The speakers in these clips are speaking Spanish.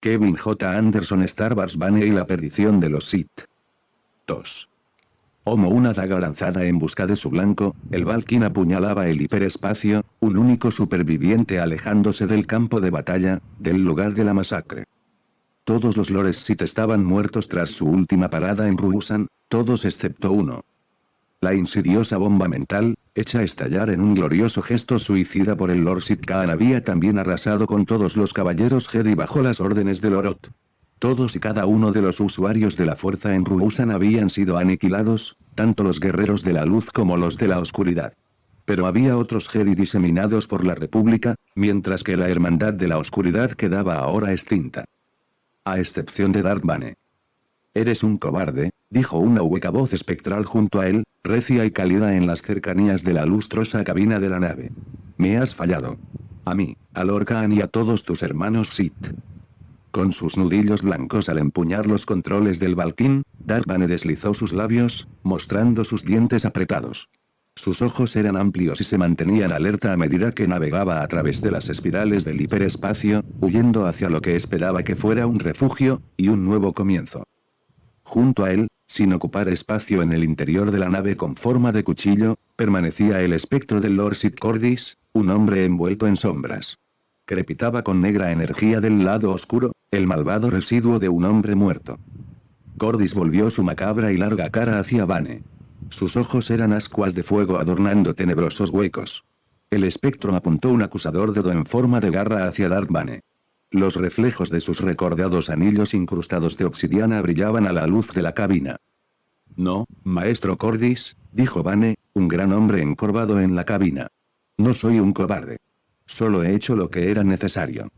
Kevin J. Anderson, Star Wars Bane y la perdición de los Sith. 2. Como una daga lanzada en busca de su blanco, el Valkyrie apuñalaba el hiperespacio, un único superviviente alejándose del campo de batalla, del lugar de la masacre. Todos los Lores Sith estaban muertos tras su última parada en Ruusan, todos excepto uno. La insidiosa bomba mental, hecha estallar en un glorioso gesto suicida por el Lord Sith Kaan, había también arrasado con todos los caballeros Jedi bajo las órdenes de Lorot. Todos y cada uno de los usuarios de la fuerza en Ruusan habían sido aniquilados, tanto los guerreros de la luz como los de la oscuridad. Pero había otros Jedi diseminados por la República, mientras que la Hermandad de la Oscuridad quedaba ahora extinta. A excepción de Darth Bane. «Eres un cobarde», dijo una hueca voz espectral junto a él, recia y cálida en las cercanías de la lustrosa cabina de la nave. «Me has fallado. A mí, a Lord Kaan y a todos tus hermanos Sith». Con sus nudillos blancos al empuñar los controles del Valkyrie, Darth Bane deslizó sus labios, mostrando sus dientes apretados. Sus ojos eran amplios y se mantenían alerta a medida que navegaba a través de las espirales del hiperespacio, huyendo hacia lo que esperaba que fuera un refugio, y un nuevo comienzo. Junto a él, sin ocupar espacio en el interior de la nave con forma de cuchillo, permanecía el espectro del Lord Sith Cordis, un hombre envuelto en sombras. Crepitaba con negra energía del lado oscuro, el malvado residuo de un hombre muerto. Cordis volvió su macabra y larga cara hacia Bane. Sus ojos eran ascuas de fuego adornando tenebrosos huecos. El espectro apuntó un acusador dedo en forma de garra hacia Darth Bane. Los reflejos de sus recordados anillos incrustados de obsidiana brillaban a la luz de la cabina. «No, maestro Cordis», dijo Bane, un gran hombre encorvado en la cabina. «No soy un cobarde. Solo he hecho lo que era necesario.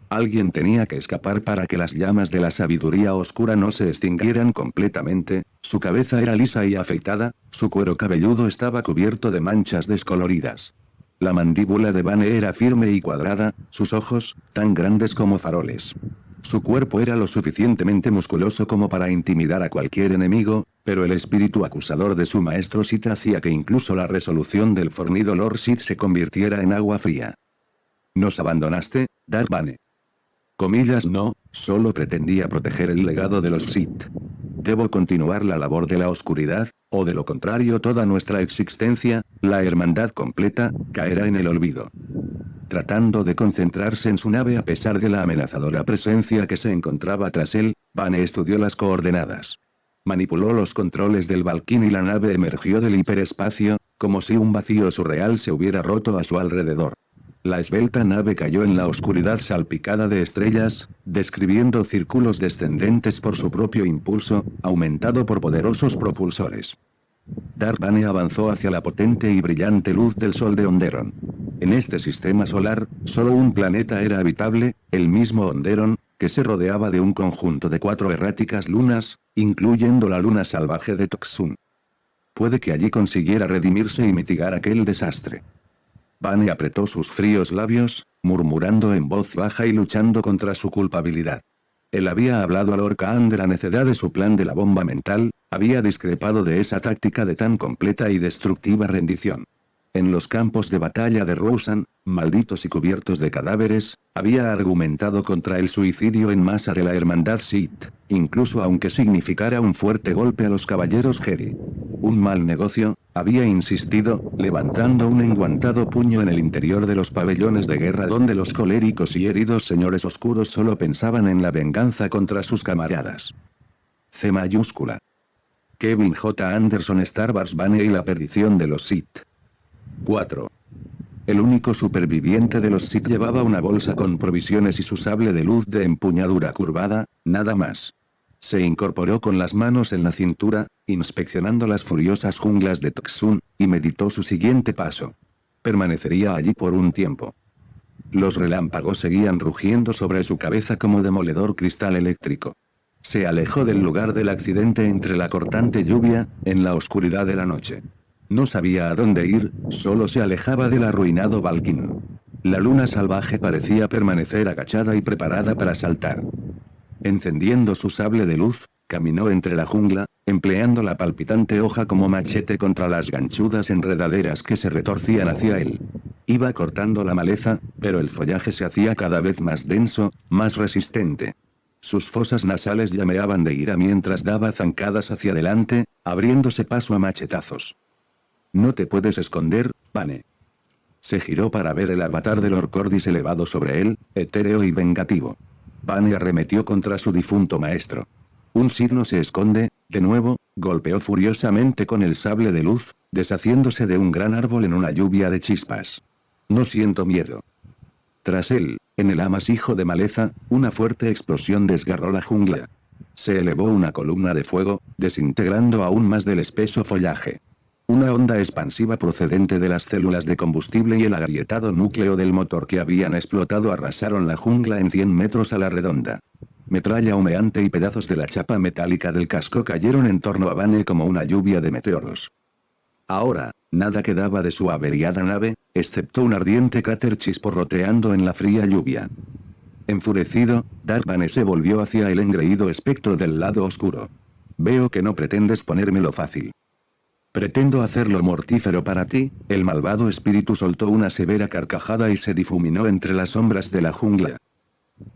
Alguien tenía que escapar para que las llamas de la sabiduría oscura no se extinguieran completamente». Su cabeza era lisa y afeitada, su cuero cabelludo estaba cubierto de manchas descoloridas. La mandíbula de Bane era firme y cuadrada, sus ojos, tan grandes como faroles. Su cuerpo era lo suficientemente musculoso como para intimidar a cualquier enemigo, pero el espíritu acusador de su maestro Sith hacía que incluso la resolución del fornido Lord Sith se convirtiera en agua fría. «¿Nos abandonaste, Darth Bane?» Comillas no, solo pretendía proteger el legado de los Sith. Debo continuar la labor de la oscuridad, o de lo contrario toda nuestra existencia, la hermandad completa, caerá en el olvido. Tratando de concentrarse en su nave a pesar de la amenazadora presencia que se encontraba tras él, Bane estudió las coordenadas. Manipuló los controles del Valkyrie y la nave emergió del hiperespacio, como si un vacío surreal se hubiera roto a su alrededor. La esbelta nave cayó en la oscuridad salpicada de estrellas, describiendo círculos descendentes por su propio impulso, aumentado por poderosos propulsores. Darth Bane avanzó hacia la potente y brillante luz del sol de Onderon. En este sistema solar, solo un planeta era habitable, el mismo Onderon, que se rodeaba de un conjunto de 4 erráticas lunas, incluyendo la luna salvaje de Toxun. Puede que allí consiguiera redimirse y mitigar aquel desastre. Bane apretó sus fríos labios, murmurando en voz baja y luchando contra su culpabilidad. Él había hablado a Lord Kaan de la necedad de su plan de la bomba mental, había discrepado de esa táctica de tan completa y destructiva rendición. En los campos de batalla de Ruusan, malditos y cubiertos de cadáveres, había argumentado contra el suicidio en masa de la hermandad Sith, incluso aunque significara un fuerte golpe a los caballeros Jedi. Un mal negocio, había insistido, levantando un enguantado puño en el interior de los pabellones de guerra donde los coléricos y heridos señores oscuros solo pensaban en la venganza contra sus camaradas. C mayúscula. Kevin J. Anderson, Star Wars Bane y la perdición de los Sith. 4. El único superviviente de los Sith llevaba una bolsa con provisiones y su sable de luz de empuñadura curvada, nada más. Se incorporó con las manos en la cintura, inspeccionando las furiosas junglas de Toxun, y meditó su siguiente paso. Permanecería allí por un tiempo. Los relámpagos seguían rugiendo sobre su cabeza como demoledor cristal eléctrico. Se alejó del lugar del accidente entre la cortante lluvia, en la oscuridad de la noche. No sabía a dónde ir, solo se alejaba del arruinado Valkyrie. La luna salvaje parecía permanecer agachada y preparada para saltar. Encendiendo su sable de luz, caminó entre la jungla, empleando la palpitante hoja como machete contra las ganchudas enredaderas que se retorcían hacia él. Iba cortando la maleza, pero el follaje se hacía cada vez más denso, más resistente. Sus fosas nasales llameaban de ira mientras daba zancadas hacia adelante, abriéndose paso a machetazos. No te puedes esconder, Vane. Se giró para ver el avatar de Lord Cordis elevado sobre él, etéreo y vengativo. Vane arremetió contra su difunto maestro. Un Sith no se esconde, de nuevo, golpeó furiosamente con el sable de luz, deshaciéndose de un gran árbol en una lluvia de chispas. No siento miedo. Tras él, en el amasijo de maleza, una fuerte explosión desgarró la jungla. Se elevó una columna de fuego, desintegrando aún más del espeso follaje. Una onda expansiva procedente de las células de combustible y el agrietado núcleo del motor que habían explotado arrasaron la jungla en 100 metros a la redonda. Metralla humeante y pedazos de la chapa metálica del casco cayeron en torno a Vane como una lluvia de meteoros. Ahora, nada quedaba de su averiada nave, excepto un ardiente cráter chisporroteando en la fría lluvia. Enfurecido, Darth Vane se volvió hacia el engreído espectro del lado oscuro. Veo que no pretendes ponérmelo fácil. Pretendo hacerlo mortífero para ti. El malvado espíritu soltó una severa carcajada y se difuminó entre las sombras de la jungla.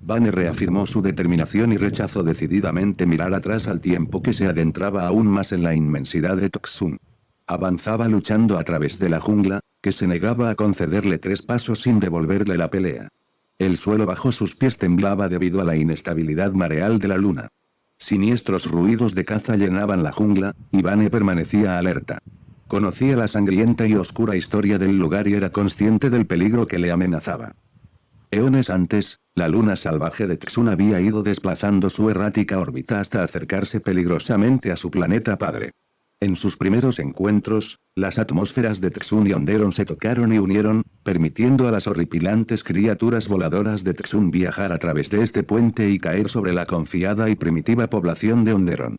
Vane reafirmó su determinación y rechazó decididamente mirar atrás al tiempo que se adentraba aún más en la inmensidad de Toxun. Avanzaba luchando a través de la jungla, que se negaba a concederle 3 pasos sin devolverle la pelea. El suelo bajo sus pies temblaba debido a la inestabilidad mareal de la luna. Siniestros ruidos de caza llenaban la jungla, y Vane permanecía alerta. Conocía la sangrienta y oscura historia del lugar y era consciente del peligro que le amenazaba. Eones antes, la luna salvaje de Txun había ido desplazando su errática órbita hasta acercarse peligrosamente a su planeta padre. En sus primeros encuentros, las atmósferas de Txun y Onderon se tocaron y unieron, permitiendo a las horripilantes criaturas voladoras de Txun viajar a través de este puente y caer sobre la confiada y primitiva población de Onderon.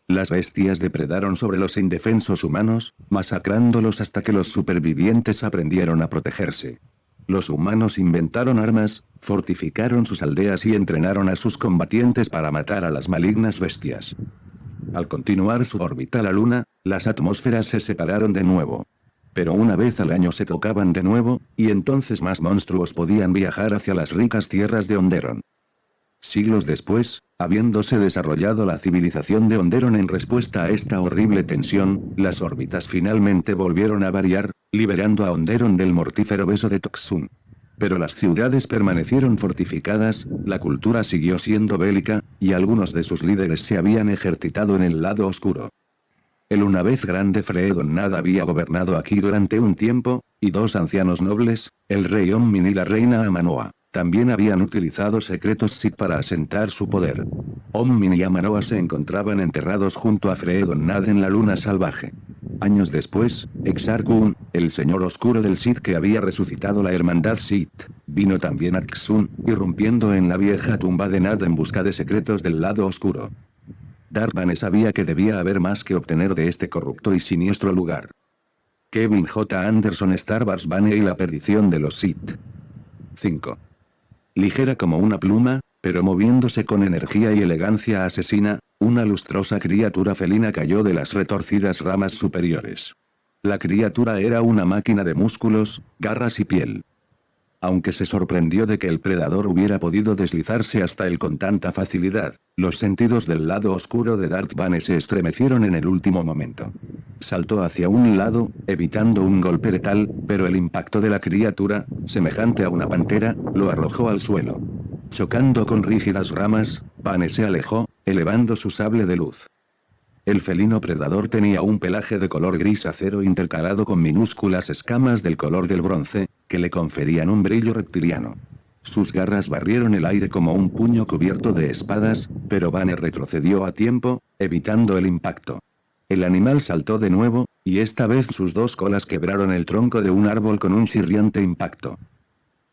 Las bestias depredaron sobre los indefensos humanos, masacrándolos hasta que los supervivientes aprendieron a protegerse. Los humanos inventaron armas, fortificaron sus aldeas y entrenaron a sus combatientes para matar a las malignas bestias. Al continuar su órbita la luna, las atmósferas se separaron de nuevo. Pero una vez al año se tocaban de nuevo, y entonces más monstruos podían viajar hacia las ricas tierras de Onderon. Siglos después, habiéndose desarrollado la civilización de Onderon en respuesta a esta horrible tensión, las órbitas finalmente volvieron a variar, liberando a Onderon del mortífero beso de Toxun. Pero las ciudades permanecieron fortificadas, la cultura siguió siendo bélica, y algunos de sus líderes se habían ejercitado en el lado oscuro. El una vez grande Freedon Nad había gobernado aquí durante un tiempo, y 2 ancianos nobles, el rey Ommin y la reina Amanoa, también habían utilizado secretos Sith para asentar su poder. Ommin y Amanoa se encontraban enterrados junto a Freedon Nad en la luna salvaje. Años después, Exar Kun, el señor oscuro del Sith que había resucitado la hermandad Sith, vino también a Txun, irrumpiendo en la vieja tumba de Nad en busca de secretos del lado oscuro. Darth Vane sabía que debía haber más que obtener de este corrupto y siniestro lugar. Kevin J. Anderson, Star Wars Vane y la perdición de los Sith. 5. Ligera como una pluma, pero moviéndose con energía y elegancia asesina, una lustrosa criatura felina cayó de las retorcidas ramas superiores. La criatura era una máquina de músculos, garras y piel. Aunque se sorprendió de que el predador hubiera podido deslizarse hasta él con tanta facilidad, los sentidos del lado oscuro de Darth Vane se estremecieron en el último momento. Saltó hacia un lado, evitando un golpe letal, pero el impacto de la criatura, semejante a una pantera, lo arrojó al suelo. Chocando con rígidas ramas, Vane se alejó, elevando su sable de luz. El felino predador tenía un pelaje de color gris acero intercalado con minúsculas escamas del color del bronce, que le conferían un brillo reptiliano. Sus garras barrieron el aire como un puño cubierto de espadas, pero Vane retrocedió a tiempo, evitando el impacto. El animal saltó de nuevo, y esta vez sus 2 colas quebraron el tronco de un árbol con un chirriante impacto.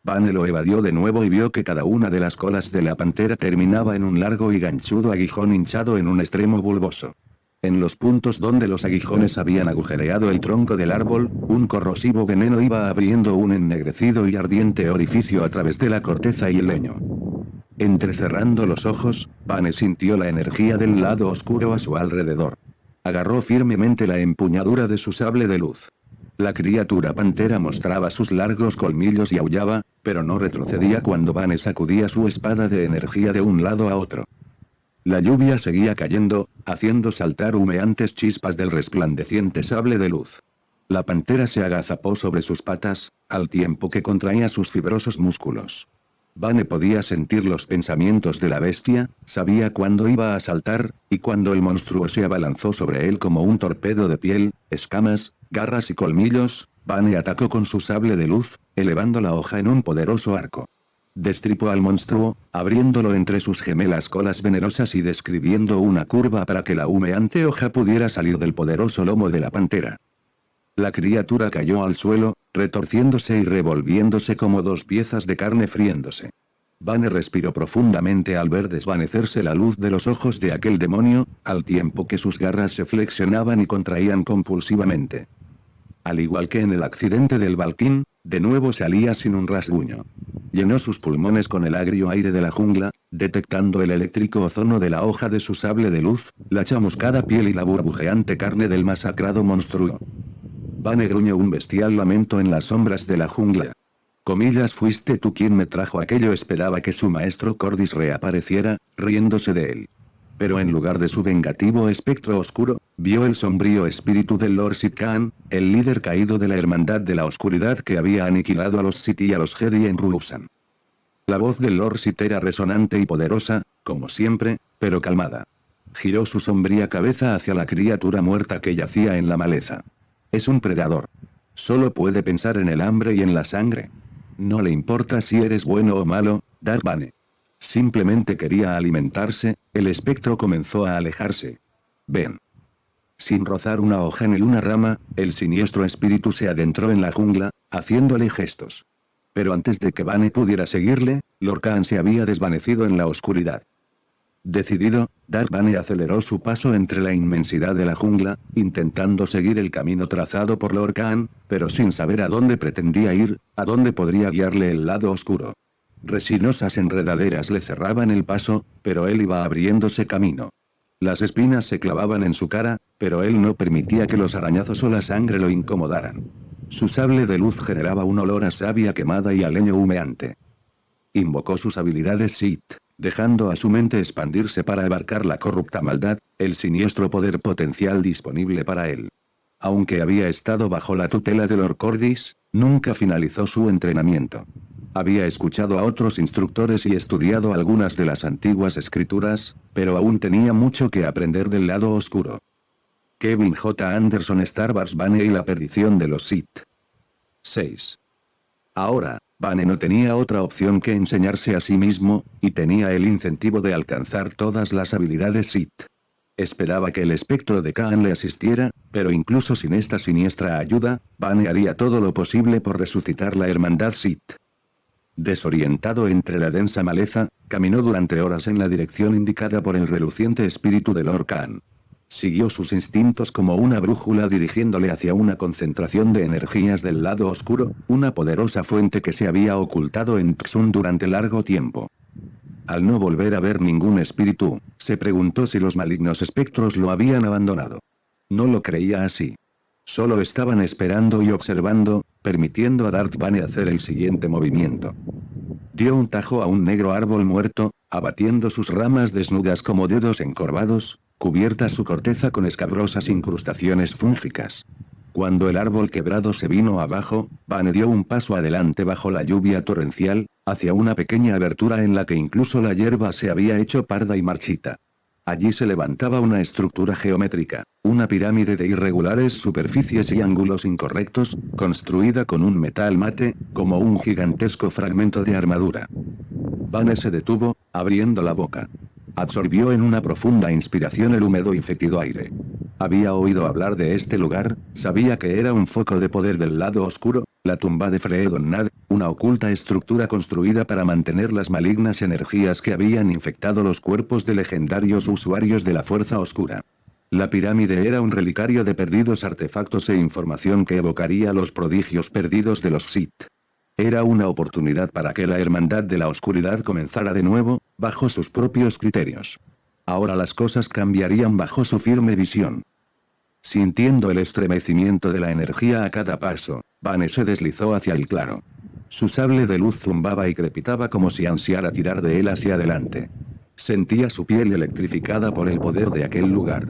Vane lo evadió de nuevo y vio que cada una de las colas de la pantera terminaba en un largo y ganchudo aguijón hinchado en un extremo bulboso. En los puntos donde los aguijones habían agujereado el tronco del árbol, un corrosivo veneno iba abriendo un ennegrecido y ardiente orificio a través de la corteza y el leño. Entrecerrando los ojos, Vane sintió la energía del lado oscuro a su alrededor. Agarró firmemente la empuñadura de su sable de luz. La criatura pantera mostraba sus largos colmillos y aullaba, pero no retrocedía cuando Vane sacudía su espada de energía de un lado a otro. La lluvia seguía cayendo, haciendo saltar humeantes chispas del resplandeciente sable de luz. La pantera se agazapó sobre sus patas, al tiempo que contraía sus fibrosos músculos. Vane podía sentir los pensamientos de la bestia, sabía cuándo iba a saltar, y cuando el monstruo se abalanzó sobre él como un torpedo de piel, escamas, garras y colmillos, Vane atacó con su sable de luz, elevando la hoja en un poderoso arco. Destripó al monstruo, abriéndolo entre sus gemelas colas venenosas y describiendo una curva para que la humeante hoja pudiera salir del poderoso lomo de la pantera. La criatura cayó al suelo, retorciéndose y revolviéndose como dos piezas de carne friéndose. Vane respiró profundamente al ver desvanecerse la luz de los ojos de aquel demonio, al tiempo que sus garras se flexionaban y contraían compulsivamente. Al igual que en el accidente del Valkyne, de nuevo salía sin un rasguño. Llenó sus pulmones con el agrio aire de la jungla, detectando el eléctrico ozono de la hoja de su sable de luz, la chamuscada piel y la burbujeante carne del masacrado monstruo. Vane gruñó un bestial lamento en las sombras de la jungla. Comillas, fuiste tú quien me trajo aquello. Esperaba que su maestro Cordis reapareciera, riéndose de él. Pero en lugar de su vengativo espectro oscuro, vio el sombrío espíritu del Lord Sith-Khan, el líder caído de la Hermandad de la Oscuridad que había aniquilado a los Sith y a los Jedi en Ruusan. La voz del Lord Sith era resonante y poderosa, como siempre, pero calmada. Giró su sombría cabeza hacia la criatura muerta que yacía en la maleza. Es un predador. Solo puede pensar en el hambre y en la sangre. No le importa si eres bueno o malo, Darth Bane. Simplemente quería alimentarse. El espectro comenzó a alejarse. Ven. Sin rozar una hoja ni una rama, el siniestro espíritu se adentró en la jungla, haciéndole gestos. Pero antes de que Vane pudiera seguirle, Lorcan se había desvanecido en la oscuridad. Decidido, Darth Bane aceleró su paso entre la inmensidad de la jungla, intentando seguir el camino trazado por Lorcan, pero sin saber a dónde pretendía ir, a dónde podría guiarle el lado oscuro. Resinosas enredaderas le cerraban el paso, pero él iba abriéndose camino. Las espinas se clavaban en su cara, pero él no permitía que los arañazos o la sangre lo incomodaran. Su sable de luz generaba un olor a savia quemada y a leño humeante. Invocó sus habilidades Sith, dejando a su mente expandirse para abarcar la corrupta maldad, el siniestro poder potencial disponible para él. Aunque había estado bajo la tutela de Lord Cordis, nunca finalizó su entrenamiento. Había escuchado a otros instructores y estudiado algunas de las antiguas escrituras, pero aún tenía mucho que aprender del lado oscuro. Kevin J. Anderson, Star Wars, Bane y la perdición de los Sith. 6. Ahora, Bane no tenía otra opción que enseñarse a sí mismo, y tenía el incentivo de alcanzar todas las habilidades Sith. Esperaba que el espectro de Khan le asistiera, pero incluso sin esta siniestra ayuda, Bane haría todo lo posible por resucitar la hermandad Sith. Desorientado entre la densa maleza, caminó durante horas en la dirección indicada por el reluciente espíritu de Lord Khan. Siguió sus instintos como una brújula dirigiéndole hacia una concentración de energías del lado oscuro, una poderosa fuente que se había ocultado en Txun durante largo tiempo. Al no volver a ver ningún espíritu, se preguntó si los malignos espectros lo habían abandonado. No lo creía así. Solo estaban esperando y observando, permitiendo a Darth Bane hacer el siguiente movimiento. Dio un tajo a un negro árbol muerto, abatiendo sus ramas desnudas como dedos encorvados, cubierta su corteza con escabrosas incrustaciones fúngicas. Cuando el árbol quebrado se vino abajo, Bane dio un paso adelante bajo la lluvia torrencial, hacia una pequeña abertura en la que incluso la hierba se había hecho parda y marchita. Allí se levantaba una estructura geométrica, una pirámide de irregulares superficies y ángulos incorrectos, construida con un metal mate, como un gigantesco fragmento de armadura. Bane se detuvo, abriendo la boca. Absorbió en una profunda inspiración el húmedo y fétido aire. Había oído hablar de este lugar, sabía que era un foco de poder del lado oscuro, la tumba de Freedon-Nad, una oculta estructura construida para mantener las malignas energías que habían infectado los cuerpos de legendarios usuarios de la Fuerza Oscura. La pirámide era un relicario de perdidos artefactos e información que evocaría los prodigios perdidos de los Sith. Era una oportunidad para que la Hermandad de la Oscuridad comenzara de nuevo, bajo sus propios criterios. Ahora las cosas cambiarían bajo su firme visión. Sintiendo el estremecimiento de la energía a cada paso, Bane se deslizó hacia el claro. Su sable de luz zumbaba y crepitaba como si ansiara tirar de él hacia adelante. Sentía su piel electrificada por el poder de aquel lugar.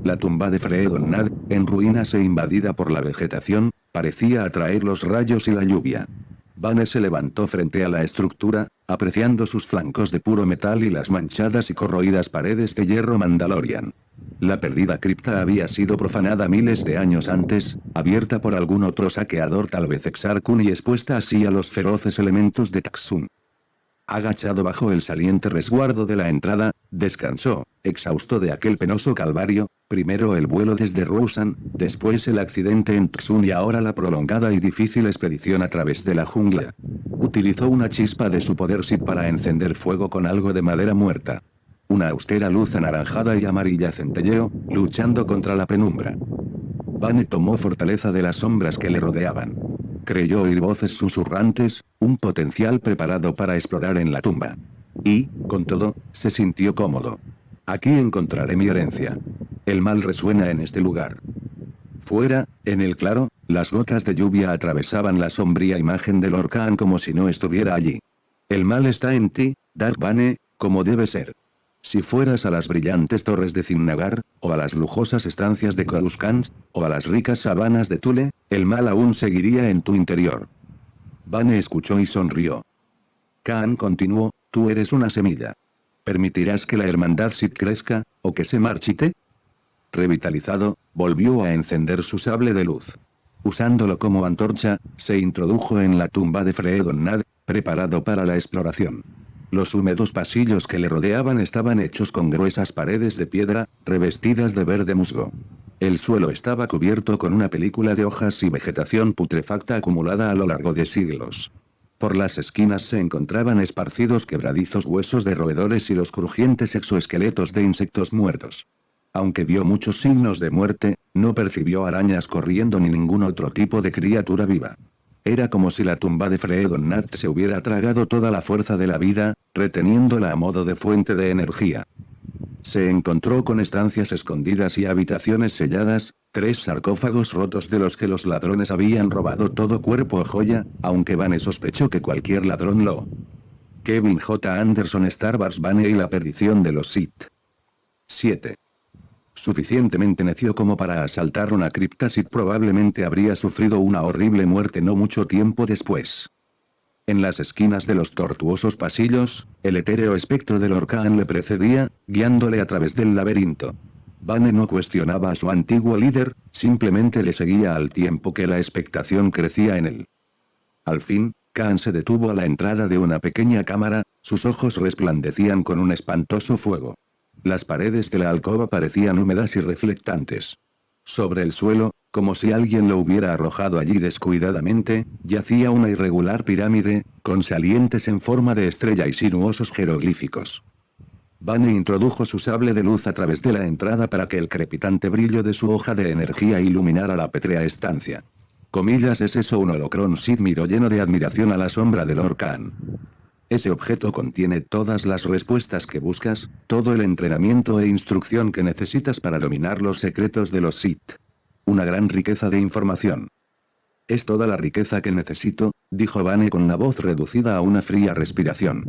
La tumba de Freedon-Nad, en ruinas e invadida por la vegetación, parecía atraer los rayos y la lluvia. Vane se levantó frente a la estructura, apreciando sus flancos de puro metal y las manchadas y corroídas paredes de hierro Mandalorian. La perdida cripta había sido profanada miles de años antes, abierta por algún otro saqueador, tal vez Exar Kun, y expuesta así a los feroces elementos de Taxxum. Agachado bajo el saliente resguardo de la entrada, descansó, exhausto de aquel penoso calvario, primero el vuelo desde Rousan, después el accidente en Txun y ahora la prolongada y difícil expedición a través de la jungla. Utilizó una chispa de su poder Sith para encender fuego con algo de madera muerta. Una austera luz anaranjada y amarilla centelleó, luchando contra la penumbra. Vane tomó fortaleza de las sombras que le rodeaban. Creyó oír voces susurrantes, un potencial preparado para explorar en la tumba. Y, con todo, se sintió cómodo. Aquí encontraré mi herencia. El mal resuena en este lugar. Fuera, en el claro, las gotas de lluvia atravesaban la sombría imagen del Lord Kaan como si no estuviera allí. El mal está en ti, Darth Bane, como debe ser. Si fueras a las brillantes torres de Zinnagar, o a las lujosas estancias de Coruscant, o a las ricas sabanas de Tule, el mal aún seguiría en tu interior. Vane escuchó y sonrió. Kaan continuó, tú eres una semilla. ¿Permitirás que la hermandad Sith crezca, o que se marchite? Revitalizado, volvió a encender su sable de luz. Usándolo como antorcha, se introdujo en la tumba de Freedon-Nad, preparado para la exploración. Los húmedos pasillos que le rodeaban estaban hechos con gruesas paredes de piedra, revestidas de verde musgo. El suelo estaba cubierto con una película de hojas y vegetación putrefacta acumulada a lo largo de siglos. Por las esquinas se encontraban esparcidos quebradizos huesos de roedores y los crujientes exoesqueletos de insectos muertos. Aunque vio muchos signos de muerte, no percibió arañas corriendo ni ningún otro tipo de criatura viva. Era como si la tumba de Freedon-Nad se hubiera tragado toda la fuerza de la vida, reteniéndola a modo de fuente de energía. Se encontró con estancias escondidas y habitaciones selladas, 3 sarcófagos rotos de los que los ladrones habían robado todo cuerpo o joya, aunque Vane sospechó que cualquier ladrón lo. Kevin J. Anderson, Star Wars, Vane y la perdición de los Sith. 7. Suficientemente necio como para asaltar una cripta Sith, probablemente habría sufrido una horrible muerte no mucho tiempo después. En las esquinas de los tortuosos pasillos, el etéreo espectro del Lord Kaan le precedía, guiándole a través del laberinto. Vane no cuestionaba a su antiguo líder, simplemente le seguía al tiempo que la expectación crecía en él. Al fin, Kaan se detuvo a la entrada de una pequeña cámara, sus ojos resplandecían con un espantoso fuego. Las paredes de la alcoba parecían húmedas y reflectantes. Sobre el suelo, como si alguien lo hubiera arrojado allí descuidadamente, yacía una irregular pirámide, con salientes en forma de estrella y sinuosos jeroglíficos. Vane introdujo su sable de luz a través de la entrada para que el crepitante brillo de su hoja de energía iluminara la pétrea estancia. Comillas, ¿es eso un holocrón? Sid miró lleno de admiración a la sombra de Lord Kaan. Ese objeto contiene todas las respuestas que buscas, todo el entrenamiento e instrucción que necesitas para dominar los secretos de los Sith. Una gran riqueza de información. Es toda la riqueza que necesito, dijo Vane con la voz reducida a una fría respiración.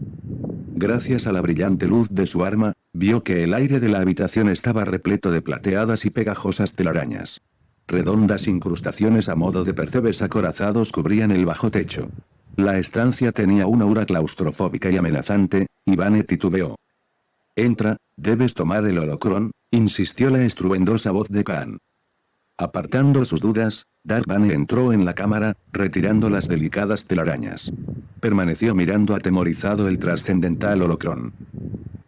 Gracias a la brillante luz de su arma, vio que el aire de la habitación estaba repleto de plateadas y pegajosas telarañas. Redondas incrustaciones a modo de percebes acorazados cubrían el bajo techo. La estancia tenía una aura claustrofóbica y amenazante, y Vane titubeó. Entra, debes tomar el holocrón, insistió la estruendosa voz de Kaan. Apartando sus dudas, Darth Bane entró en la cámara, retirando las delicadas telarañas. Permaneció mirando atemorizado el trascendental holocrón.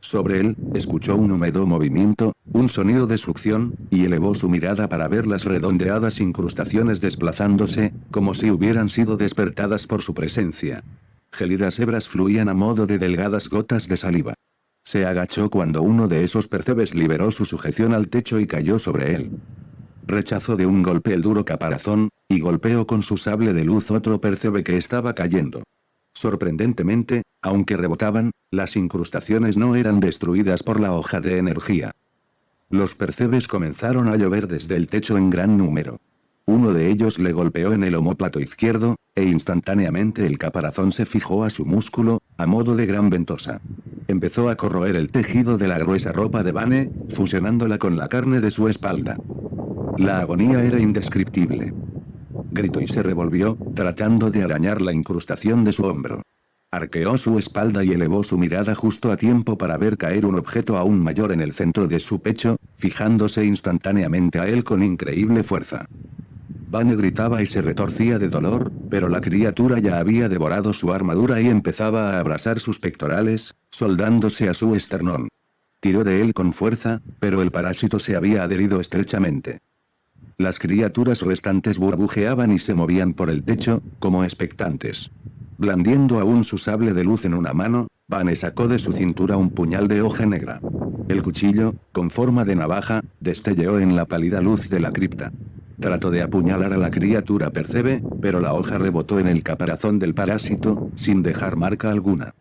Sobre él, escuchó un húmedo movimiento, un sonido de succión, y elevó su mirada para ver las redondeadas incrustaciones desplazándose, como si hubieran sido despertadas por su presencia. Gélidas hebras fluían a modo de delgadas gotas de saliva. Se agachó cuando uno de esos percebes liberó su sujeción al techo y cayó sobre él. Rechazó de un golpe el duro caparazón, y golpeó con su sable de luz otro percebe que estaba cayendo. Sorprendentemente, aunque rebotaban, las incrustaciones no eran destruidas por la hoja de energía. Los percebes comenzaron a llover desde el techo en gran número. Uno de ellos le golpeó en el omóplato izquierdo, e instantáneamente el caparazón se fijó a su músculo, a modo de gran ventosa. Empezó a corroer el tejido de la gruesa ropa de Vane, fusionándola con la carne de su espalda. La agonía era indescriptible. Gritó y se revolvió, tratando de arañar la incrustación de su hombro. Arqueó su espalda y elevó su mirada justo a tiempo para ver caer un objeto aún mayor en el centro de su pecho, fijándose instantáneamente a él con increíble fuerza. Vane gritaba y se retorcía de dolor, pero la criatura ya había devorado su armadura y empezaba a abrasar sus pectorales, soldándose a su esternón. Tiró de él con fuerza, pero el parásito se había adherido estrechamente. Las criaturas restantes burbujeaban y se movían por el techo, como expectantes. Blandiendo aún su sable de luz en una mano, Vane sacó de su cintura un puñal de hoja negra. El cuchillo, con forma de navaja, destelleó en la pálida luz de la cripta. Trató de apuñalar a la criatura Percebe, pero la hoja rebotó en el caparazón del parásito, sin dejar marca alguna.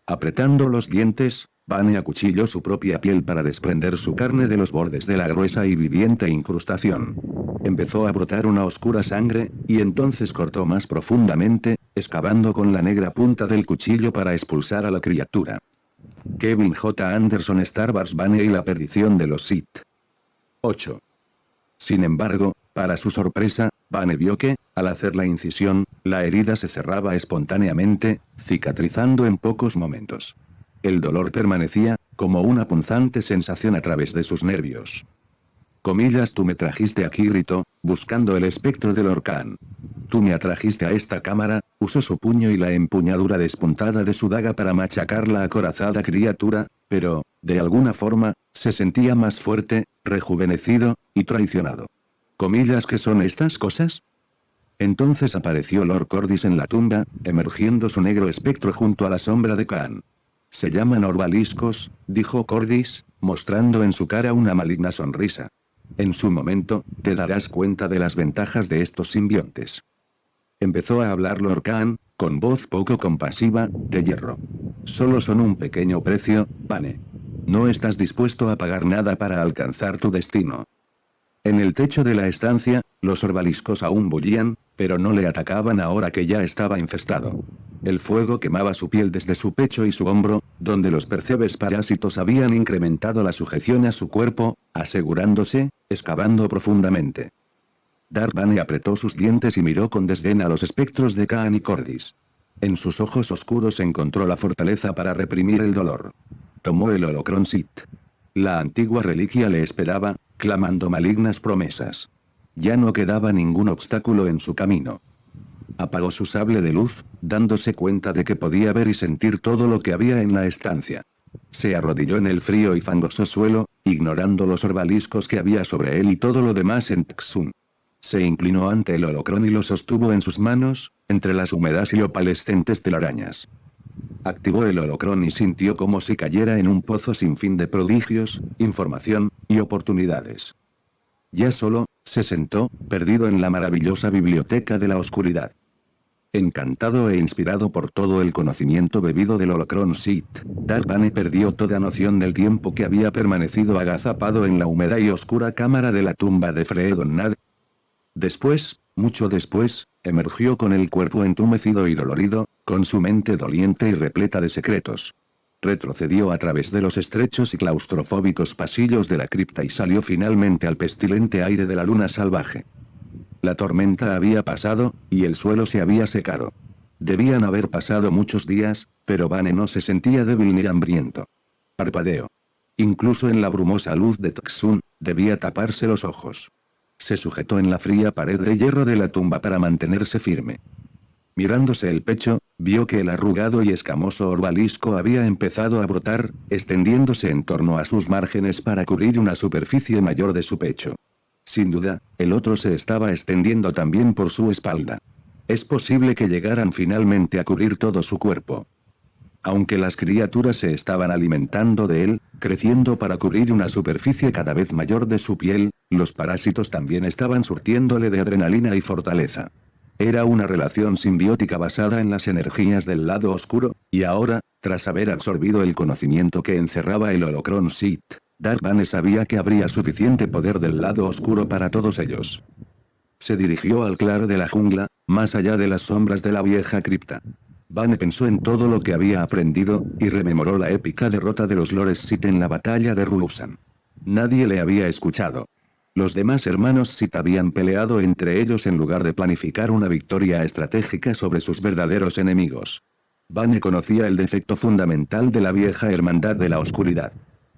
Apretando los dientes, Vane acuchilló su propia piel para desprender su carne de los bordes de la gruesa y viviente incrustación. Empezó a brotar una oscura sangre, y entonces cortó más profundamente, excavando con la negra punta del cuchillo para expulsar a la criatura. Kevin J. Anderson, Star Wars, Vane y la perdición de los Sith. 8. Sin embargo, para su sorpresa, Vane vio que, al hacer la incisión, la herida se cerraba espontáneamente, cicatrizando en pocos momentos. El dolor permanecía, como una punzante sensación a través de sus nervios. Comillas, tú me trajiste aquí, gritó, buscando el espectro del Lorcan. Tú me atrajiste a esta cámara, usó su puño y la empuñadura despuntada de su daga para machacar la acorazada criatura, pero, de alguna forma, se sentía más fuerte, rejuvenecido, y traicionado. Comillas, ¿qué son estas cosas? Entonces apareció Lord Cordis en la tumba, emergiendo su negro espectro junto a la sombra de Khan. Se llaman orbaliscos, dijo Cordis, mostrando en su cara una maligna sonrisa. En su momento, te darás cuenta de las ventajas de estos simbiontes. Empezó a hablar Lord Khan, con voz poco compasiva, de hierro. Solo son un pequeño precio, Vane. No estás dispuesto a pagar nada para alcanzar tu destino. En el techo de la estancia, los orbaliscos aún bullían, pero no le atacaban ahora que ya estaba infestado. El fuego quemaba su piel desde su pecho y su hombro, donde los percebes parásitos habían incrementado la sujeción a su cuerpo, asegurándose, excavando profundamente. Darth Vane apretó sus dientes y miró con desdén a los espectros de Khan y Cordis. En sus ojos oscuros encontró la fortaleza para reprimir el dolor. Tomó el holocron Sith. La antigua reliquia le esperaba, clamando malignas promesas. Ya no quedaba ningún obstáculo en su camino. Apagó su sable de luz, dándose cuenta de que podía ver y sentir todo lo que había en la estancia. Se arrodilló en el frío y fangoso suelo, ignorando los orbaliscos que había sobre él y todo lo demás en Txun. Se inclinó ante el holocrón y lo sostuvo en sus manos, entre las húmedas y opalescentes telarañas. Activó el holocrón y sintió como si cayera en un pozo sin fin de prodigios, información, y oportunidades. Ya solo, se sentó, perdido en la maravillosa biblioteca de la oscuridad. Encantado e inspirado por todo el conocimiento bebido del holocrón Sith, Darth Vane perdió toda noción del tiempo que había permanecido agazapado en la húmeda y oscura cámara de la tumba de Freedon Nad. Después, mucho después, emergió con el cuerpo entumecido y dolorido, con su mente doliente y repleta de secretos. Retrocedió a través de los estrechos y claustrofóbicos pasillos de la cripta y salió finalmente al pestilente aire de la luna salvaje. La tormenta había pasado, y el suelo se había secado. Debían haber pasado muchos días, pero Vane no se sentía débil ni hambriento. Parpadeó. Incluso en la brumosa luz de Txun, debía taparse los ojos. Se sujetó en la fría pared de hierro de la tumba para mantenerse firme. Mirándose el pecho, vio que el arrugado y escamoso orbalisco había empezado a brotar, extendiéndose en torno a sus márgenes para cubrir una superficie mayor de su pecho. Sin duda, el otro se estaba extendiendo también por su espalda. Es posible que llegaran finalmente a cubrir todo su cuerpo. Aunque las criaturas se estaban alimentando de él, creciendo para cubrir una superficie cada vez mayor de su piel, los parásitos también estaban surtiéndole de adrenalina y fortaleza. Era una relación simbiótica basada en las energías del lado oscuro, y ahora, tras haber absorbido el conocimiento que encerraba el holocrón Sith, Darth Vane sabía que habría suficiente poder del lado oscuro para todos ellos. Se dirigió al claro de la jungla, más allá de las sombras de la vieja cripta. Vane pensó en todo lo que había aprendido, y rememoró la épica derrota de los Lores Sith en la batalla de Ruusan. Nadie le había escuchado. Los demás hermanos Sith habían peleado entre ellos en lugar de planificar una victoria estratégica sobre sus verdaderos enemigos. Vane conocía el defecto fundamental de la vieja hermandad de la oscuridad.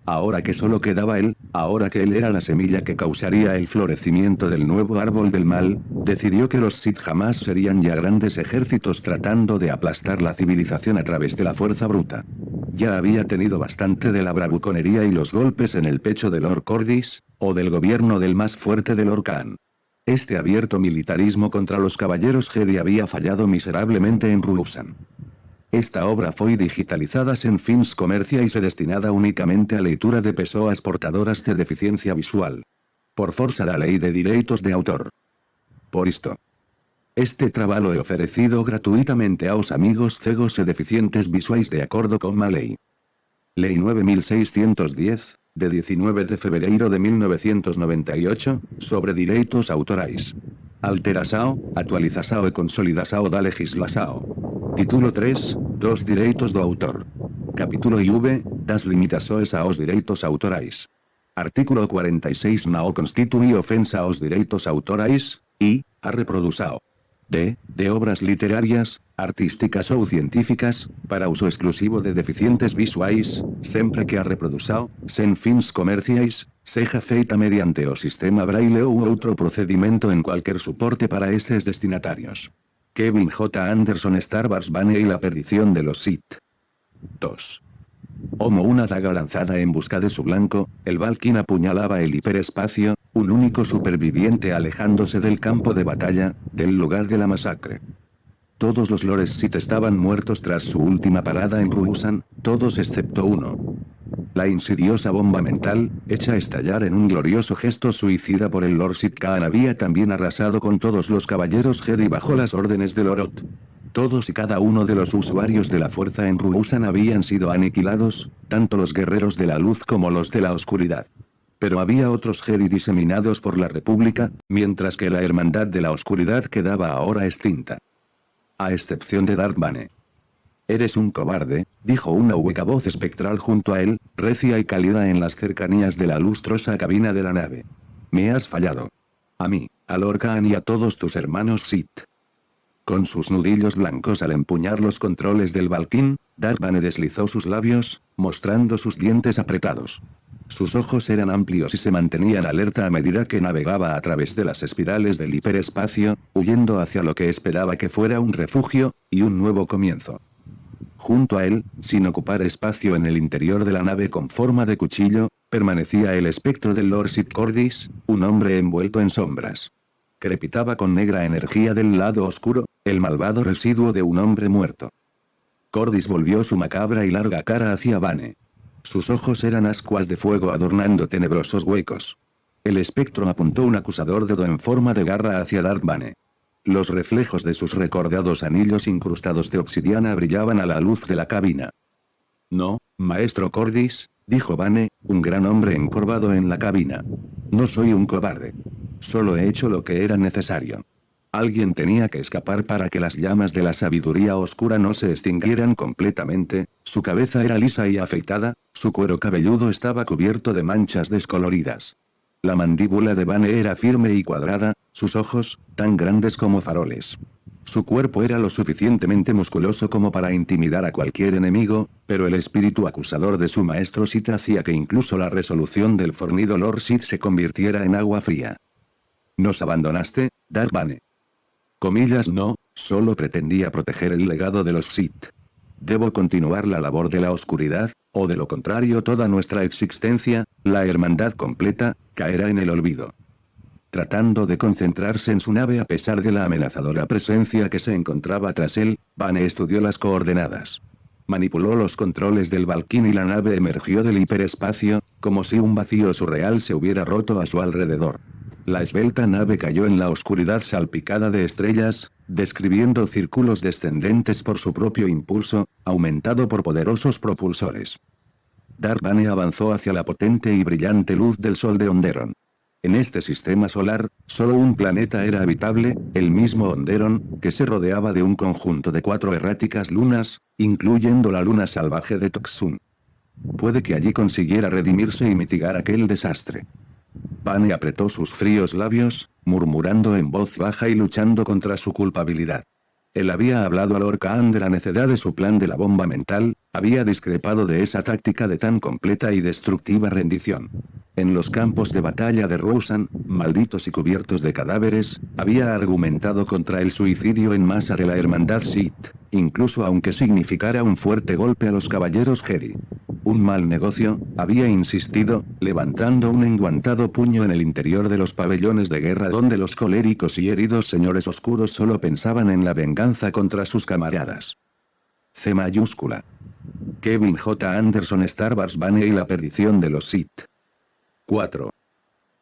Ahora que solo quedaba él, ahora que él era la semilla que causaría el florecimiento del nuevo árbol del mal, decidió que los Sith jamás serían ya grandes ejércitos tratando de aplastar la civilización a través de la fuerza bruta. Ya había tenido bastante de la bravuconería y los golpes en el pecho de Lord Cordis, o del gobierno del más fuerte de Lord Khan. Este abierto militarismo contra los caballeros Jedi había fallado miserablemente en Ruusan. Esta obra fue digitalizada en fins comerciais y destinada únicamente a lectura de persoas portadoras de deficiencia visual. Por força da lei de direitos de autor. Por isto. Este traballo é oferecido gratuitamente aos amigos cegos e deficientes visuais de acordo con a lei. Lei 9610, de 19 de fevereiro de 1998, sobre direitos autorais. Alteração, actualização e consolidação da legislação. Título 3, dos direitos do autor. Capítulo IV, das limitações aos direitos autorais. Artículo 46 não constitui ofensa aos direitos autorais, e, a reprodução. De obras literarias, artísticas ou científicas, para uso exclusivo de deficientes visuais, sempre que a reprodução, sen fins comerciais, seja feita mediante o sistema Braille ou outro procedimento en cualquier suporte para esses destinatarios. Kevin J. Anderson, Star Wars Bane y la perdición de los Sith. 2. Como una daga lanzada en busca de su blanco, el Valkyrie apuñalaba el hiperespacio, un único superviviente alejándose del campo de batalla, del lugar de la masacre. Todos los Lores Sith estaban muertos tras su última parada en Ruusan, todos excepto uno. La insidiosa bomba mental, hecha estallar en un glorioso gesto suicida por el Lord Sith Khan, había también arrasado con todos los caballeros Jedi bajo las órdenes de Lorot. Todos y cada uno de los usuarios de la fuerza en Ruusan habían sido aniquilados, tanto los guerreros de la luz como los de la oscuridad. Pero había otros Jedi diseminados por la República, mientras que la Hermandad de la Oscuridad quedaba ahora extinta. A excepción de Darth Bane. «Eres un cobarde», dijo una hueca voz espectral junto a él, recia y cálida en las cercanías de la lustrosa cabina de la nave. «Me has fallado. A mí, a Lord Khan y a todos tus hermanos Sith». Con sus nudillos blancos al empuñar los controles del Valkyrie, Darth Bane deslizó sus labios, mostrando sus dientes apretados. Sus ojos eran amplios y se mantenían alerta a medida que navegaba a través de las espirales del hiperespacio, huyendo hacia lo que esperaba que fuera un refugio, y un nuevo comienzo. Junto a él, sin ocupar espacio en el interior de la nave con forma de cuchillo, permanecía el espectro del Lord Sith Cordis, un hombre envuelto en sombras. Crepitaba con negra energía del lado oscuro, el malvado residuo de un hombre muerto. Cordis volvió su macabra y larga cara hacia Bane. Sus ojos eran ascuas de fuego adornando tenebrosos huecos. El espectro apuntó un acusador dedo en forma de garra hacia Darth Bane. Los reflejos de sus recordados anillos incrustados de obsidiana brillaban a la luz de la cabina. «No, maestro Cordis», dijo Bane, un gran hombre encorvado en la cabina. «No soy un cobarde. Solo he hecho lo que era necesario. Alguien tenía que escapar para que las llamas de la sabiduría oscura no se extinguieran completamente». Su cabeza era lisa y afeitada, su cuero cabelludo estaba cubierto de manchas descoloridas. La mandíbula de Bane era firme y cuadrada, sus ojos, tan grandes como faroles. Su cuerpo era lo suficientemente musculoso como para intimidar a cualquier enemigo, pero el espíritu acusador de su maestro Sith hacía que incluso la resolución del fornido Lord Sith se convirtiera en agua fría. «Nos abandonaste, Darth Bane». Comillas no, solo pretendía proteger el legado de los Sith. Debo continuar la labor de la oscuridad, o de lo contrario toda nuestra existencia, la hermandad completa, caerá en el olvido. Tratando de concentrarse en su nave a pesar de la amenazadora presencia que se encontraba tras él, Bane estudió las coordenadas. Manipuló los controles del Valkyrie y la nave emergió del hiperespacio, como si un vacío surreal se hubiera roto a su alrededor. La esbelta nave cayó en la oscuridad salpicada de estrellas, describiendo círculos descendentes por su propio impulso, aumentado por poderosos propulsores. Darth Bane avanzó hacia la potente y brillante luz del sol de Onderon. En este sistema solar, solo un planeta era habitable, el mismo Onderon, que se rodeaba de un conjunto de 4 erráticas lunas, incluyendo la luna salvaje de Toxum. Puede que allí consiguiera redimirse y mitigar aquel desastre. Vane apretó sus fríos labios, murmurando en voz baja y luchando contra su culpabilidad. Él había hablado a Lord Kaan de la necedad de su plan de la bomba mental, había discrepado de esa táctica de tan completa y destructiva rendición. En los campos de batalla de Rosan, malditos y cubiertos de cadáveres, había argumentado contra el suicidio en masa de la hermandad Sith, incluso aunque significara un fuerte golpe a los caballeros Jedi. Un mal negocio, había insistido, levantando un enguantado puño en el interior de los pabellones de guerra donde los coléricos y heridos señores oscuros solo pensaban en la venganza contra sus camaradas. C mayúscula. Kevin J. Anderson, Star Wars Bane y la perdición de los Sith. 4.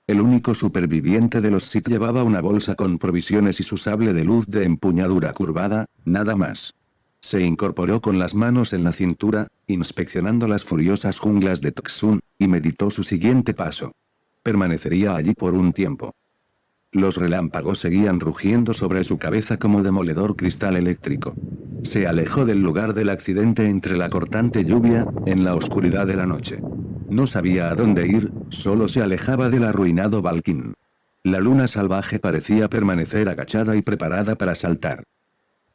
El único superviviente de los Sith llevaba una bolsa con provisiones y su sable de luz de empuñadura curvada, nada más. Se incorporó con las manos en la cintura, inspeccionando las furiosas junglas de Toxum, y meditó su siguiente paso. Permanecería allí por un tiempo. Los relámpagos seguían rugiendo sobre su cabeza como demoledor cristal eléctrico. Se alejó del lugar del accidente entre la cortante lluvia, en la oscuridad de la noche. No sabía a dónde ir, solo se alejaba del arruinado Valkin. La luna salvaje parecía permanecer agachada y preparada para saltar.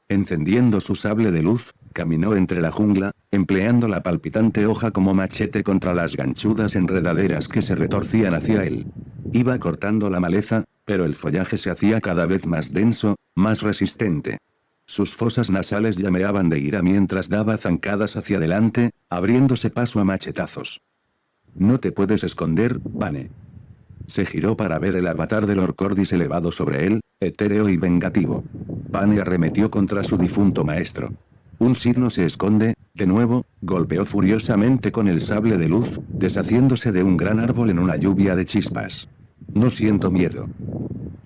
Encendiendo su sable de luz, caminó entre la jungla, empleando la palpitante hoja como machete contra las ganchudas enredaderas que se retorcían hacia él. Iba cortando la maleza, pero el follaje se hacía cada vez más denso, más resistente. Sus fosas nasales llameaban de ira mientras daba zancadas hacia adelante, abriéndose paso a machetazos. No te puedes esconder, Bane. Se giró para ver el avatar de Lord Cordis elevado sobre él, etéreo y vengativo. Bane arremetió contra su difunto maestro. Un Sith no se esconde, de nuevo, golpeó furiosamente con el sable de luz, deshaciéndose de un gran árbol en una lluvia de chispas. No siento miedo.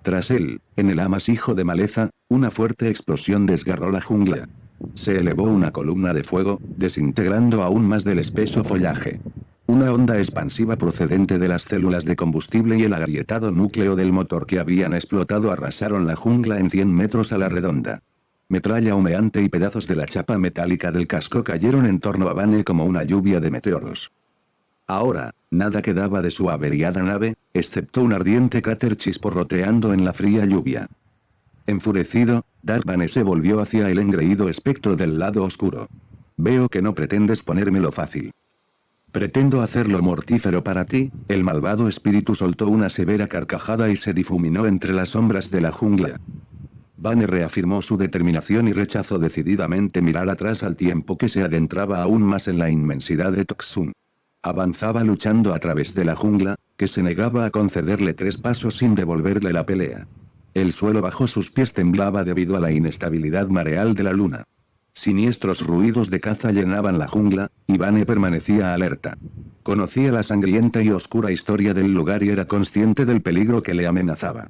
Tras él, en el amasijo de maleza, una fuerte explosión desgarró la jungla. Se elevó una columna de fuego, desintegrando aún más del espeso follaje. Una onda expansiva procedente de las células de combustible y el agrietado núcleo del motor que habían explotado arrasaron la jungla en 100 metros a la redonda. Metralla humeante y pedazos de la chapa metálica del casco cayeron en torno a Bane como una lluvia de meteoros. Ahora, nada quedaba de su averiada nave, excepto un ardiente cráter chisporroteando en la fría lluvia. Enfurecido, Darth Bane se volvió hacia el engreído espectro del lado oscuro. Veo que no pretendes ponérmelo fácil. Pretendo hacerlo mortífero para ti. El malvado espíritu soltó una severa carcajada y se difuminó entre las sombras de la jungla. Bane reafirmó su determinación y rechazó decididamente mirar atrás al tiempo que se adentraba aún más en la inmensidad de Toxum. Avanzaba luchando a través de la jungla, que se negaba a concederle 3 pasos sin devolverle la pelea. El suelo bajo sus pies temblaba debido a la inestabilidad mareal de la luna. Siniestros ruidos de caza llenaban la jungla, y Bane permanecía alerta. Conocía la sangrienta y oscura historia del lugar y era consciente del peligro que le amenazaba.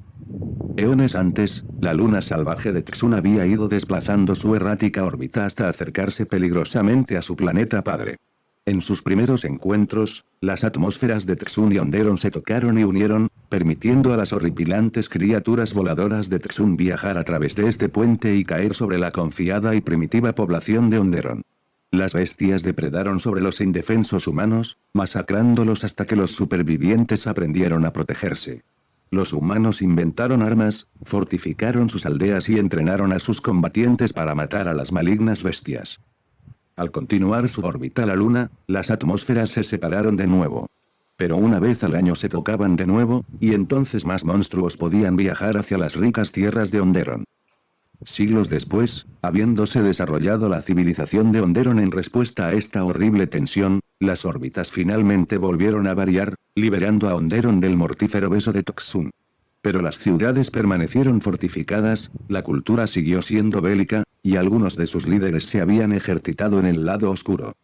Eones antes, la luna salvaje de Txun había ido desplazando su errática órbita hasta acercarse peligrosamente a su planeta padre. En sus primeros encuentros, las atmósferas de Txun y Onderon se tocaron y unieron, permitiendo a las horripilantes criaturas voladoras de Txun viajar a través de este puente y caer sobre la confiada y primitiva población de Onderon. Las bestias depredaron sobre los indefensos humanos, masacrándolos hasta que los supervivientes aprendieron a protegerse. Los humanos inventaron armas, fortificaron sus aldeas y entrenaron a sus combatientes para matar a las malignas bestias. Al continuar su órbita la luna, las atmósferas se separaron de nuevo. Pero una vez al año se tocaban de nuevo, y entonces más monstruos podían viajar hacia las ricas tierras de Onderon. Siglos después, habiéndose desarrollado la civilización de Onderon en respuesta a esta horrible tensión, las órbitas finalmente volvieron a variar, liberando a Onderon del mortífero beso de Toxum. Pero las ciudades permanecieron fortificadas, la cultura siguió siendo bélica, y algunos de sus líderes se habían ejercitado en el lado oscuro.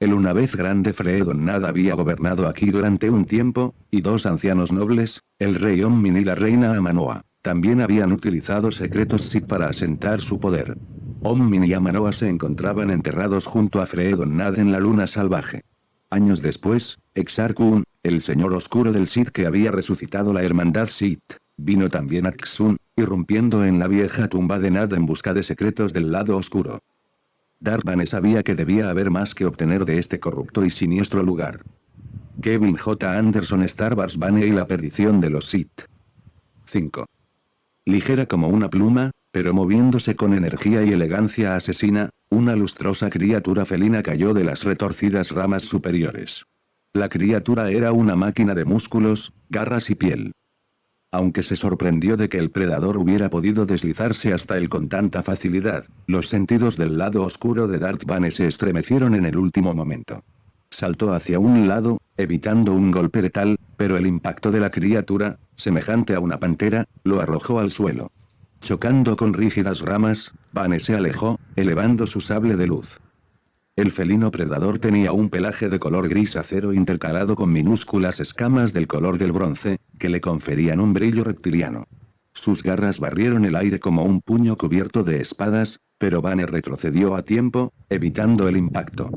El una vez grande Freedon Nad había gobernado aquí durante un tiempo, y 2 ancianos nobles, el rey Ommin y la reina Amanoa, también habían utilizado secretos Sith para asentar su poder. Ommin y Amanoa se encontraban enterrados junto a Freedon Nad en la luna salvaje. Años después, Exar Kun, El señor oscuro del Sith que había resucitado la hermandad Sith, vino también a Xun, irrumpiendo en la vieja tumba de Nad en busca de secretos del lado oscuro. Darth Bane sabía que debía haber más que obtener de este corrupto y siniestro lugar. Kevin J. Anderson, Star Wars Bane y la perdición de los Sith. 5. Ligera como una pluma, pero moviéndose con energía y elegancia asesina, una lustrosa criatura felina cayó de las retorcidas ramas superiores. La criatura era una máquina de músculos, garras y piel. Aunque se sorprendió de que el predador hubiera podido deslizarse hasta él con tanta facilidad, los sentidos del lado oscuro de Darth Bane se estremecieron en el último momento. Saltó hacia un lado, evitando un golpe letal, pero el impacto de la criatura, semejante a una pantera, lo arrojó al suelo. Chocando con rígidas ramas, Bane se alejó, elevando su sable de luz. El felino predador tenía un pelaje de color gris acero intercalado con minúsculas escamas del color del bronce, que le conferían un brillo reptiliano. Sus garras barrieron el aire como un puño cubierto de espadas, pero Bane retrocedió a tiempo, evitando el impacto.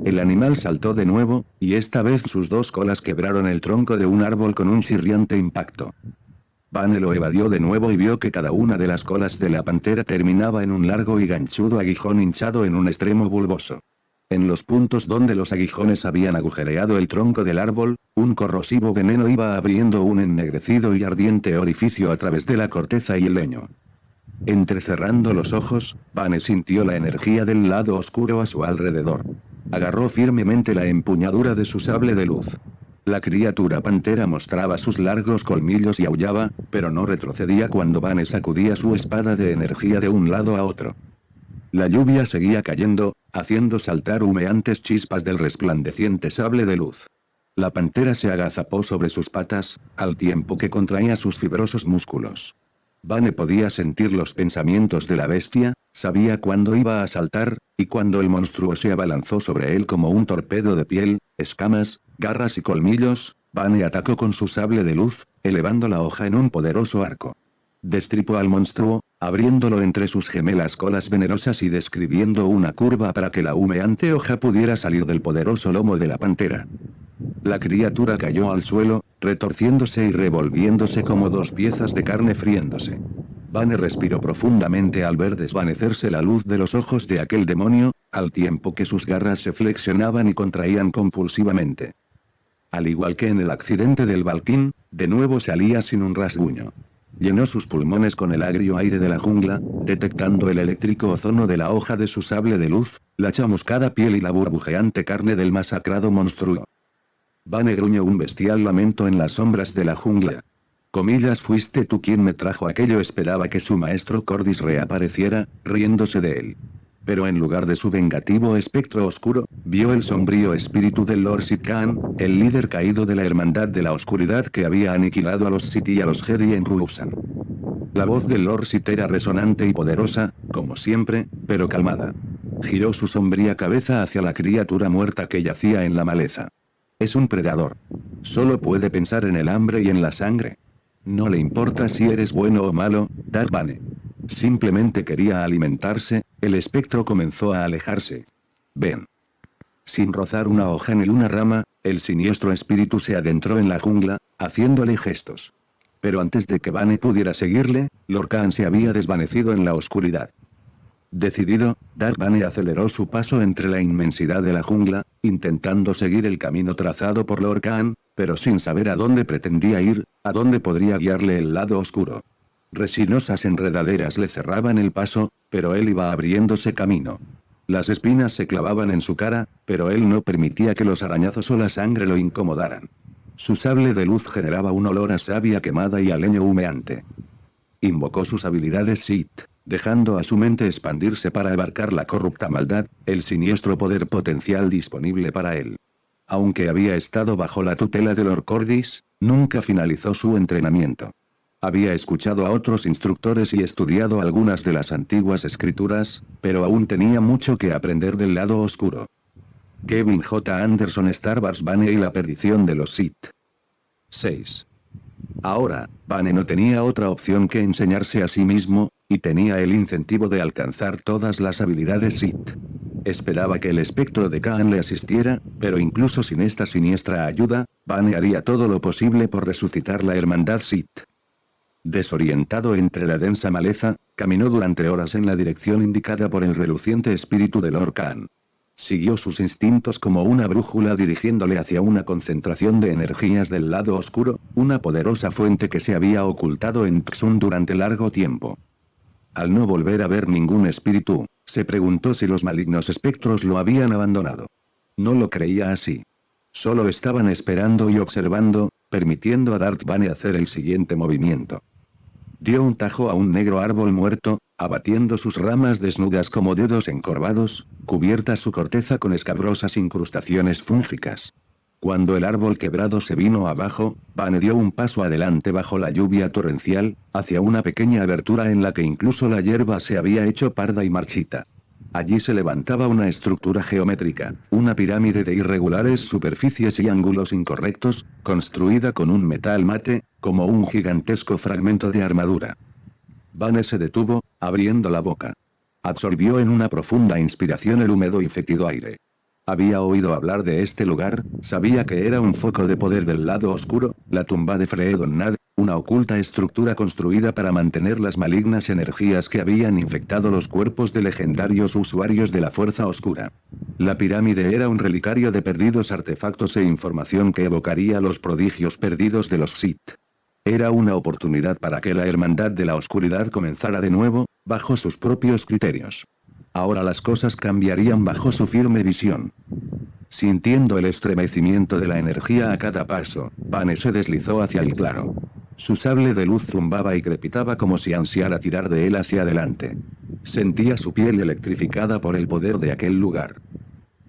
El animal saltó de nuevo, y esta vez sus dos colas quebraron el tronco de un árbol con un chirriante impacto. Bane lo evadió de nuevo y vio que cada una de las colas de la pantera terminaba en un largo y ganchudo aguijón hinchado en un extremo bulboso. En los puntos donde los aguijones habían agujereado el tronco del árbol, un corrosivo veneno iba abriendo un ennegrecido y ardiente orificio a través de la corteza y el leño. Entrecerrando los ojos, Bane sintió la energía del lado oscuro a su alrededor. Agarró firmemente la empuñadura de su sable de luz. La criatura pantera mostraba sus largos colmillos y aullaba, pero no retrocedía cuando Bane sacudía su espada de energía de un lado a otro. La lluvia seguía cayendo, haciendo saltar humeantes chispas del resplandeciente sable de luz. La pantera se agazapó sobre sus patas, al tiempo que contraía sus fibrosos músculos. Bane podía sentir los pensamientos de la bestia, sabía cuándo iba a saltar, y cuando el monstruo se abalanzó sobre él como un torpedo de piel, escamas, garras y colmillos, Bane atacó con su sable de luz, elevando la hoja en un poderoso arco. Destripó al monstruo, abriéndolo entre sus gemelas colas venenosas y describiendo una curva para que la humeante hoja pudiera salir del poderoso lomo de la pantera. La criatura cayó al suelo, retorciéndose y revolviéndose como dos piezas de carne friéndose. Bane respiró profundamente al ver desvanecerse la luz de los ojos de aquel demonio, al tiempo que sus garras se flexionaban y contraían compulsivamente. Al igual que en el accidente del Valkyrie, de nuevo salía sin un rasguño. Llenó sus pulmones con el agrio aire de la jungla, detectando el eléctrico ozono de la hoja de su sable de luz, la chamuscada piel y la burbujeante carne del masacrado monstruo. Bane gruñó un bestial lamento en las sombras de la jungla. Comillas, fuiste tú quien me trajo aquello. Esperaba que su maestro Cordis reapareciera, riéndose de él. Pero en lugar de su vengativo espectro oscuro, vio el sombrío espíritu del Lord Sith-Kaan, el líder caído de la Hermandad de la Oscuridad que había aniquilado a los Sith y a los Jedi en Ruusan. La voz del Lord Sith era resonante y poderosa, como siempre, pero calmada. Giró su sombría cabeza hacia la criatura muerta que yacía en la maleza. Es un predador. Solo puede pensar en el hambre y en la sangre. No le importa si eres bueno o malo, Darth Bane. Simplemente quería alimentarse. El espectro comenzó a alejarse. Ven. Sin rozar una hoja ni una rama, el siniestro espíritu se adentró en la jungla, haciéndole gestos. Pero antes de que Bane pudiera seguirle, Lorcan se había desvanecido en la oscuridad. Decidido, Darth Bane aceleró su paso entre la inmensidad de la jungla, intentando seguir el camino trazado por Lorcan, pero sin saber a dónde pretendía ir, a dónde podría guiarle el lado oscuro. Resinosas enredaderas le cerraban el paso, pero él iba abriéndose camino. Las espinas se clavaban en su cara, pero él no permitía que los arañazos o la sangre lo incomodaran. Su sable de luz generaba un olor a savia quemada y a leño humeante. Invocó sus habilidades Sith, dejando a su mente expandirse para abarcar la corrupta maldad, el siniestro poder potencial disponible para él. Aunque había estado bajo la tutela de Lord Cordis, nunca finalizó su entrenamiento. Había escuchado a otros instructores y estudiado algunas de las antiguas escrituras, pero aún tenía mucho que aprender del lado oscuro. Kevin J. Anderson, Star Wars Bane y la perdición de los Sith. 6. Ahora, Bane no tenía otra opción que enseñarse a sí mismo, y tenía el incentivo de alcanzar todas las habilidades Sith. Esperaba que el espectro de Kaan le asistiera, pero incluso sin esta siniestra ayuda, Bane haría todo lo posible por resucitar la hermandad Sith. Desorientado entre la densa maleza, caminó durante horas en la dirección indicada por el reluciente espíritu de Lord Khan. Siguió sus instintos como una brújula dirigiéndole hacia una concentración de energías del lado oscuro, una poderosa fuente que se había ocultado en Txun durante largo tiempo. Al no volver a ver ningún espíritu, se preguntó si los malignos espectros lo habían abandonado. No lo creía así. Solo estaban esperando y observando, permitiendo a Darth Bane hacer el siguiente movimiento. Dio un tajo a un negro árbol muerto, abatiendo sus ramas desnudas como dedos encorvados, cubierta su corteza con escabrosas incrustaciones fúngicas. Cuando el árbol quebrado se vino abajo, Bane dio un paso adelante bajo la lluvia torrencial, hacia una pequeña abertura en la que incluso la hierba se había hecho parda y marchita. Allí se levantaba una estructura geométrica, una pirámide de irregulares superficies y ángulos incorrectos, construida con un metal mate, como un gigantesco fragmento de armadura. Bane se detuvo, abriendo la boca. Absorbió en una profunda inspiración el húmedo y fétido aire. Había oído hablar de este lugar, sabía que era un foco de poder del lado oscuro, la tumba de Freedon-Nad, una oculta estructura construida para mantener las malignas energías que habían infectado los cuerpos de legendarios usuarios de la Fuerza Oscura. La pirámide era un relicario de perdidos artefactos e información que evocaría los prodigios perdidos de los Sith. Era una oportunidad para que la Hermandad de la Oscuridad comenzara de nuevo, bajo sus propios criterios. Ahora las cosas cambiarían bajo su firme visión. Sintiendo el estremecimiento de la energía a cada paso, Bane se deslizó hacia el claro. Su sable de luz zumbaba y crepitaba como si ansiara tirar de él hacia adelante. Sentía su piel electrificada por el poder de aquel lugar.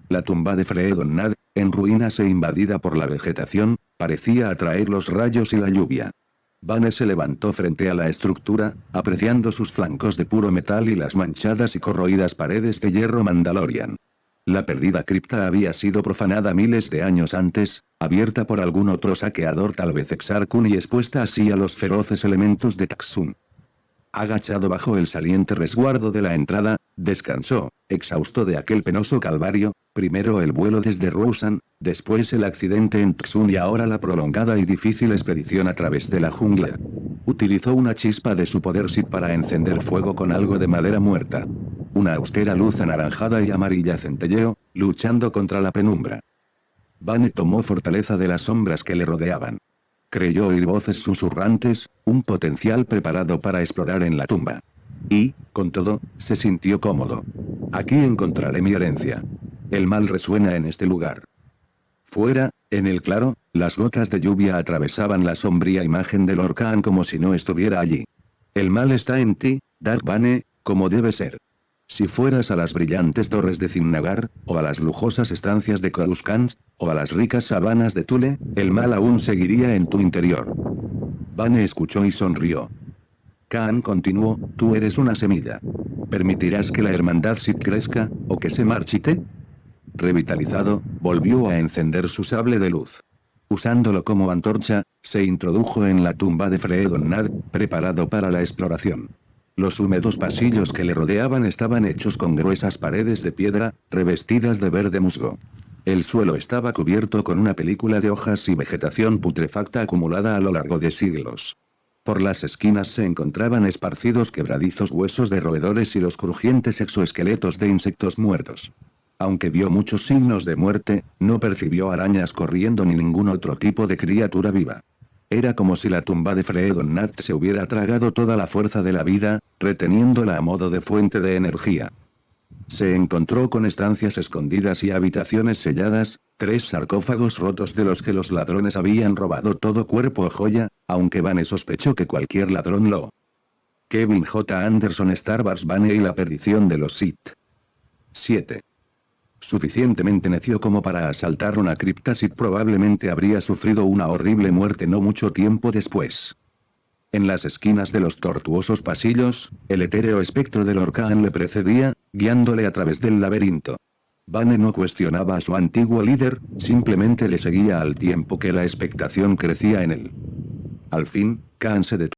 La tumba de Freedon-Nad, en ruinas e invadida por la vegetación, parecía atraer los rayos y la lluvia. Bane se levantó frente a la estructura, apreciando sus flancos de puro metal y las manchadas y corroídas paredes de hierro Mandalorian. La perdida cripta había sido profanada miles de años antes, abierta por algún otro saqueador, tal vez Exar Kun, y expuesta así a los feroces elementos de Txun. Agachado bajo el saliente resguardo de la entrada, descansó, exhausto de aquel penoso calvario, primero el vuelo desde Rousan, después el accidente en Txun y ahora la prolongada y difícil expedición a través de la jungla. Utilizó una chispa de su poder Sith para encender fuego con algo de madera muerta. Una austera luz anaranjada y amarilla centelleó, luchando contra la penumbra. Bane tomó fortaleza de las sombras que le rodeaban. Creyó oír voces susurrantes, un potencial preparado para explorar en la tumba. Y, con todo, se sintió cómodo. Aquí encontraré mi herencia. El mal resuena en este lugar. Fuera, en el claro, las gotas de lluvia atravesaban la sombría imagen de Lord Khan como si no estuviera allí. El mal está en ti, Darth Bane, como debe ser. Si fueras a las brillantes torres de Zinnagar, o a las lujosas estancias de Coruscant, o a las ricas sabanas de Tule, el mal aún seguiría en tu interior. Bane escuchó y sonrió. Khan continuó, tú eres una semilla. ¿Permitirás que la hermandad Sith crezca, o que se marchite? Revitalizado, volvió a encender su sable de luz. Usándolo como antorcha, se introdujo en la tumba de Freedon-Nad, preparado para la exploración. Los húmedos pasillos que le rodeaban estaban hechos con gruesas paredes de piedra, revestidas de verde musgo. El suelo estaba cubierto con una película de hojas y vegetación putrefacta acumulada a lo largo de siglos. Por las esquinas se encontraban esparcidos quebradizos huesos de roedores y los crujientes exoesqueletos de insectos muertos. Aunque vio muchos signos de muerte, no percibió arañas corriendo ni ningún otro tipo de criatura viva. Era como si la tumba de Freedon-Nad se hubiera tragado toda la fuerza de la vida, reteniéndola a modo de fuente de energía. Se encontró con estancias escondidas y habitaciones selladas, 3 sarcófagos rotos de los que los ladrones habían robado todo cuerpo o joya, aunque Bane sospechó que cualquier ladrón lo. Kevin J. Anderson, Star Wars, Bane y la perdición de los Sith. 7. Suficientemente necio como para asaltar una cripta Sith, probablemente habría sufrido una horrible muerte no mucho tiempo después. En las esquinas de los tortuosos pasillos, el etéreo espectro de Lord Khan le precedía, guiándole a través del laberinto. Bane no cuestionaba a su antiguo líder, simplemente le seguía al tiempo que la expectación crecía en él. Al fin, Khan se detuvo.